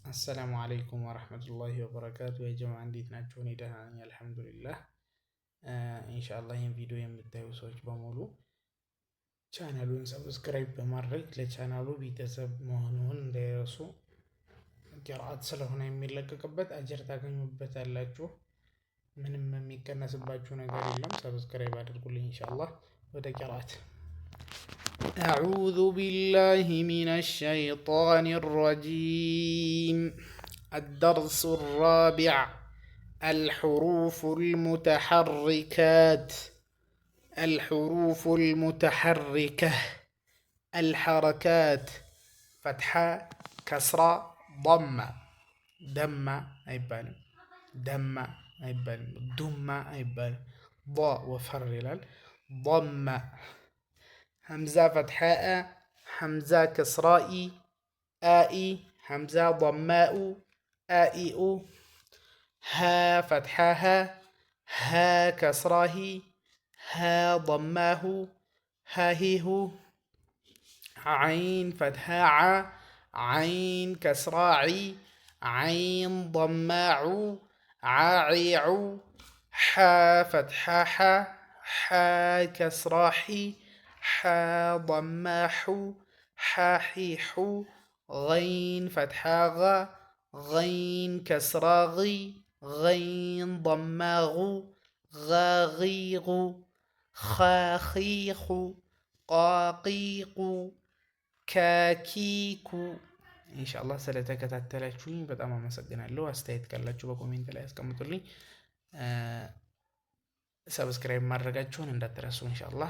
አሰላሙ አለይኩም ወረህመቱላሂ ወበረካቱ። የጀማ እንዴት ናቸው? እኔ ደህና ነኝ አልሐምዱሊላህ። ኢንሻአላህ ይህን ቪዲዮ የምታዩ ሰዎች በሙሉ ቻናሉን ሰብስክራይብ በማድረግ ለቻናሉ ቤተሰብ መሆኑን እንዳይረሱ። ቂርአት ስለሆነ የሚለቀቅበት አጀር ታገኙበታላችሁ። ምንም የሚቀነስባችሁ ነገር የለም። ሰብስክራይብ አድርጉልኝ ኢንሻአላህ። ወደ ቂርአት أعوذ بالله من الشيطان الرجيم. الدرس الرابع: الحروف المتحركات. الحروف المتحركة: الحركات فتحة كسرة ضمة. دم أيبان، دم أيبان، دم أيبان، ضاء وفر ضمة. همزة فتحاء، همزة كسراء، آئي، همزة ضماء، آئئ. ها فتحاها، ها كسراه، ها ضماه، هاهيه. عين فتحاء، عين كسراعي، عين ضماع، عاعيع. حا فتحاحا، حا كسراحي، حا ضماح، حاحيح. غين فتحاغ، غين كسراغي، غين ضماغ، غاغيغ. خاخيخ، ቃቂቁ፣ ካኪኩ። ኢንሻአላህ ስለተከታተላችሁኝ በጣም አመሰግናለሁ። አስተያየት ካላችሁ በኮሜንት ላይ አስቀምጡልኝ። ሰብስክራይብ ማድረጋችሁን እንዳትረሱ ኢንሻአላህ።